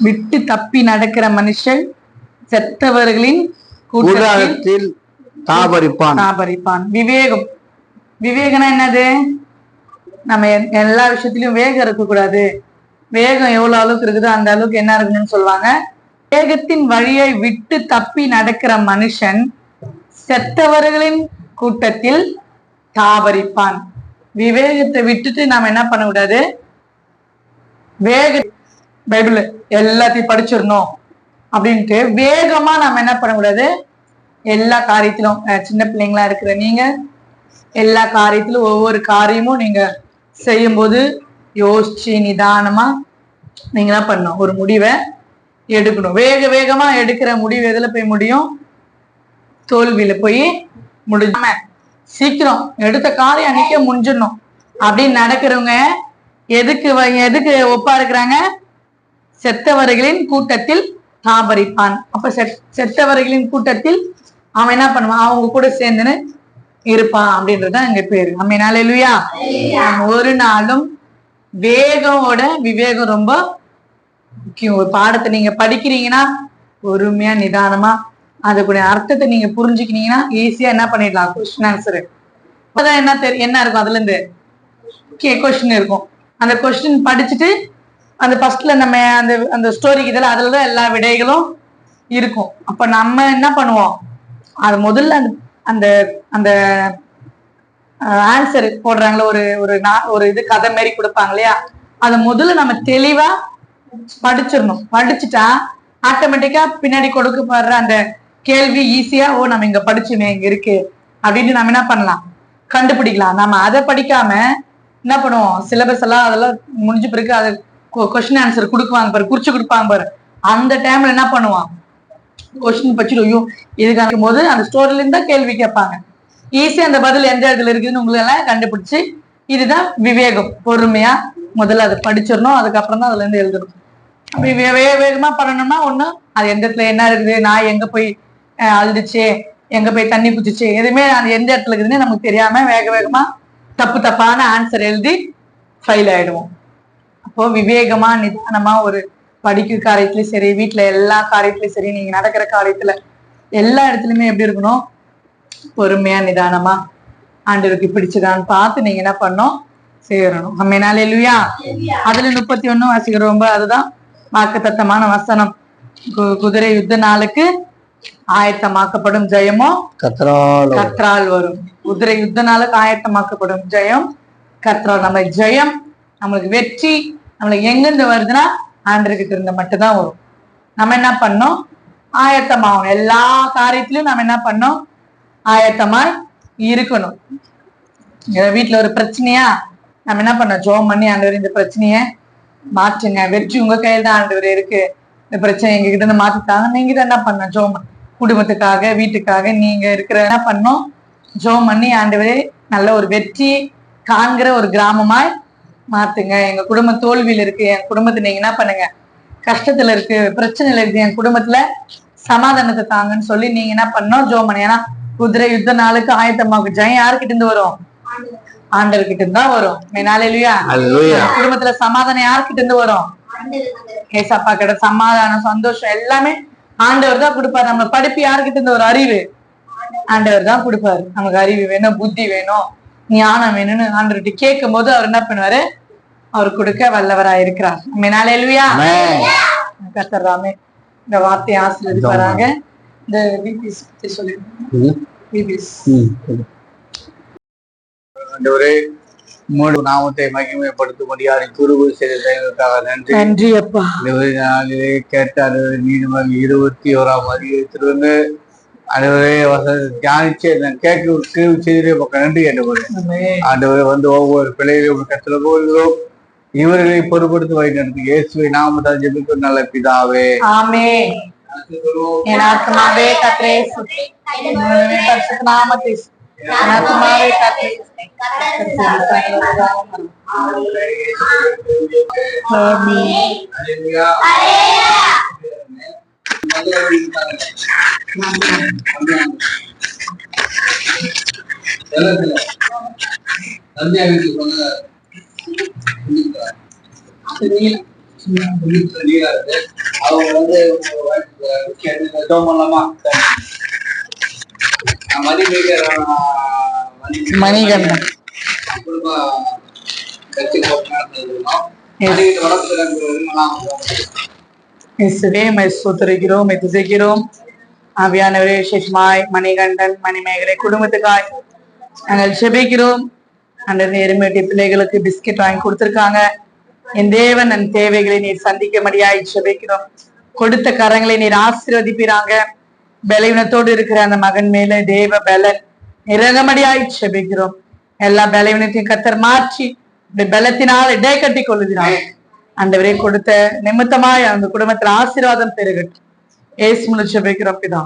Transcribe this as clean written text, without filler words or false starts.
விட்டு தப்பி நடக்கிற மனுஷன் செத்தவர்களின் கூட்டத்தில் தாபரிப்பான். விவேகம், விவேகம்னா என்னது? நம்ம எல்லா விஷயத்திலயும் வேகம் இருக்கக்கூடாது. வேகம் எவ்வளவு அளவுக்கு இருக்குதோ அந்த அளவுக்கு என்ன இருக்குன்னு சொல்லுவாங்க. வேகத்தின் வழியை விட்டு தப்பி நடக்கிற மனுஷன் செத்தவர்களின் கூட்டத்தில் தாபரிப்பான். விவேகத்தை விட்டுட்டு நாம என்ன பண்ணக்கூடாது? பைபிள் எல்லாத்தையும் படிச்சிடணும் அப்படின்ட்டு வேகமா நாம என்ன பண்ணக்கூடாது? எல்லா காரியத்திலும், சின்ன பிள்ளைங்களா இருக்கிற நீங்க எல்லா காரியத்திலும் ஒவ்வொரு காரியமும் நீங்க செய்யும் போது யோசிச்சு நிதானமா நீங்க என்ன பண்ணணும்? ஒரு முடிவை எடுக்கணும். வேகமா எடுக்கிற முடிவு எதுல போய் முடியும்? தோல்வியில போய் முடிஞ்சாம சீக்கிரம் எடுத்த காரியம் அன்னைக்கே முடிஞ்சிடணும் அப்படின்னு நடக்கிறவங்க எதுக்கு ஒப்பா இருக்கிறாங்க? செத்தவர்களின் கூட்டத்தில் தாபரிப்பான். அப்ப செத்தவர்களின் கூட்டத்தில் அவன் என்ன பண்ணுவான்? அவங்க கூட சேர்ந்துன்னு இருப்பான் அப்படின்றதுதான் எங்க பேரு. அம்மையினால இல்லையா? ஒரு நாளும் வேகமோட விவேகம் ரொம்ப முக்கியம். ஒரு பாடத்தை நீங்க படிக்கிறீங்கன்னா பொறுமையா நிதானமா அதுக்குடைய அர்த்தத்தை நீங்க புரிஞ்சுக்கினீங்கன்னா ஈஸியா என்ன பண்ணிடலாம்? கொஸ்டின் ஆன்சரு அப்பதான் என்ன இருக்கும்? அதுல இருந்து கொஸ்டின் இருக்கும். அந்த கொஸ்டின் படிச்சுட்டு அந்த ஃபர்ஸ்ட்ல நம்ம அந்த ஸ்டோரிக்கு இதெல்லாம் அதுலதான் எல்லா விடைகளும் இருக்கும். அப்ப நம்ம என்ன பண்ணுவோம்? அது முதல்ல அந்த அந்த ஆன்சர் போடுறாங்களே ஒரு இது கதை மாதிரி கொடுப்பாங்க இல்லையா? அதை முதல்ல நம்ம தெளிவா படிச்சிடணும். படிச்சுட்டா ஆட்டோமேட்டிக்கா பின்னாடி கொடுக்கப்படுற அந்த கேள்வி ஈஸியா நம்ம இங்க படிச்சுமே இங்க இருக்கு அப்படின்னு நம்ம என்ன பண்ணலாம்? கண்டுபிடிக்கலாம். நம்ம அதை படிக்காம என்ன பண்ணுவோம்? சிலபஸ் எல்லாம் அதெல்லாம் முடிஞ்ச பிறகு அது கொஸ்டின் ஆன்சர் கொடுக்குவாங்க பாரு, குறிச்சு கொடுப்பாங்க பாரு. அந்த டைம்ல என்ன பண்ணுவான்? கொஸ்டின் படிச்சுட்டு ஐயோ இதுக்கு போது அந்த ஸ்டோரியில இருந்தா கேள்வி கேட்பாங்க. ஈஸியா அந்த பதில் எந்த இடத்துல இருக்குதுன்னு உங்களுக்கு எல்லாம் கண்டுபிடிச்சு, இதுதான் விவேகம். பொறுமையா முதல்ல அதை படிச்சிடணும், அதுக்கப்புறம் தான் அதுல இருந்து எழுதணும். அப்படி வேகமா பண்ணணும்னா ஒண்ணு அது எந்த இடத்துல என்ன இருக்குது, நான் எங்க போய் அழுதுச்சு, எங்க போய் தண்ணி குச்சிச்சு, எதுவுமே அது எந்த இடத்துல இருக்குதுன்னு நமக்கு தெரியாம வேகமா தப்பான ஆன்சர் எழுதி ஃபெயில் ஆயிடுவோம். அப்போ விவேகமா நிதானமா ஒரு படிக்கிற காரியத்திலயும் சரி, வீட்டுல எல்லா காரியத்திலயும் சரி, நீங்க நடக்கிற காரியத்துல எல்லா இடத்துலயுமே எப்படி இருக்கணும்? பொறுமையா நிதானமா ஆண்டவருக்கு பிடிச்சதான்னு பார்த்து நீங்க என்ன பண்ணணும்? சேரணும். அம்மையினால இல்லையா? அதுல 31 வாசிக்கிறோம். அதுதான் வாக்குத்தத்தமான வசனம். குதிரை யுத்த நாளுக்கு ஆயத்தமாக்கப்படும் ஜெயமோ கர்த்தரால் வரும். குதிரை யுத்த நாளுக்கு ஆயத்தமாக்கப்படும் ஜெயம் கர்த்தரால். நம்ம ஜெயம், நம்மளுக்கு வெற்றி நம்மளுக்கு எங்கிருந்து வருதுன்னா ஆண்டவர்கிட்ட இருந்த மட்டும்தான் வரும். நம்ம என்ன பண்ணோம்? ஆயத்தமாகணும். எல்லா காரியத்திலயும் நம்ம என்ன பண்ணோம்? ஆயத்தமா இருக்கணும். வீட்டுல ஒரு பிரச்சனையா நம்ம என்ன பண்ணோம்? ஜெபம் பண்ணி ஆண்டவர் இந்த பிரச்சனைய மாற்றுங்க, வெற்றி உங்க கையில் தான் ஆண்டவர் இருக்கு, இந்த பிரச்சனை எங்க கிட்ட இருந்து மாத்திட்டாங்க. நீங்க தான் என்ன பண்ண? ஜெபம் குடும்பத்துக்காக வீட்டுக்காக நீங்க இருக்கிற என்ன பண்ணோம்? ஜெபம் பண்ணி ஆண்டவரே நல்ல ஒரு வெற்றி காண்கிற ஒரு கிராமமாய் மாத்துங்க. எங்க குடும்பம் தோல்வியில இருக்கு, என் குடும்பத்தை நீங்க என்ன பண்ணுங்க? கஷ்டத்துல இருக்கு, பிரச்சனையில இருக்கு, என் குடும்பத்துல சமாதானத்தை தாங்கன்னு சொல்லி நீங்க என்ன பண்ணோம்? ஜெபம் பண்ணி. ஏன்னா குதிரை யுத்த நாளுக்கு ஆயத்தமாகும் ஜெயம் யாருக்கிட்ட இருந்து வரும்? ஆண்டவர்கிட்ட இருந்தா வரும். இல்லையா? குடும்பத்துல சமாதானம் யாருக்கிட்ட இருந்து வரும்? ஏசப்பா கிட்ட சமாதானம், சந்தோஷம் எல்லாமே ஆண்டவர் தான் கொடுப்பாரு. நம்ம படிப்பு யாருக்கிட்ட இருந்து ஒரு அறிவு ஆண்டவர் தான் கொடுப்பாரு. நமக்கு அறிவு வேணும், புத்தி வேணும், ஞானம் வேணும்னு ஆண்டவர்கிட்ட கேட்கும் போது அவர் என்ன பண்ணுவாரு? அவர் கொடுக்க வல்லவராய் இருக்கிறார். இல்லையா? கர்த்தராமே இந்த வார்த்தையை ஆசீர்வதிப்பாராக. இந்த பிபிஎஸ் பத்தி சொல்லிடுங்க. பிபிஎஸ் ஆண்டவரே உம்மோடு நாமத்தை மகிமைப்படுத்தும்படியாக குருவு செய்ததற்காக நன்றி. நன்றி அப்பா. நாளிலே கேட்டார் நீதிமன்ற 21ஆம் அதிகாரத்திலிருந்து ஆண்டவரே தியானிச்சு கேட்க செய்தே நன்றி ஆண்டவரே வந்து ஒவ்வொரு பிள்ளைகளையும் கத்துல போகிறோம். இவர்களை பொறுப்படுத்தி வைக்கிறது இயேசுவை நாமத்தால் ஜெபிக்கும் நல்ல பிதாவே. ஆமென். என் ஆத்துமாவே கர்த்தரை ஸ்துதி. பரிசுத்த நாமத்தை என் ஆத்துமாவே கர்த்தரை ஸ்துதி. ஆமென். அவங்க வந்து மணிகண்டன் ஸ்தோத்திரிக்கிறோம், துதிக்கிறோம். ஆவியானவரே விசேஷமாய் மணிகண்டன் மணிமேகலை குடும்பத்துக்காய் நாங்கள் செபிக்கிறோம். அந்த எருமேட்டி பிள்ளைகளுக்கு பிஸ்கெட் வாங்கி கொடுத்திருக்காங்க. என் தேவன் என் தேவைகளை நீர் சந்திக்க முடியாய் செபிக்கிறோம். கொடுத்த கரங்களை நீர் ஆசீர்வதிப்பீராங்க. பலவீனத்தோடு இருக்கிற அந்த மகன் மேல தேவ பலன் இறங்கமடியாய் செபிக்கிறோம். எல்லா பலவீனத்தையும் கர்த்தர் மாற்றி பலத்தினால் இடை கட்டி கொள்ளுகிறார். ஆண்டவரே கொடுத்த நிமித்தமாய் அந்த குடும்பத்துல ஆசீர்வாதம் பெருகட்டும். ஏசு மூலம் செபிக்கிறோம் பிதா.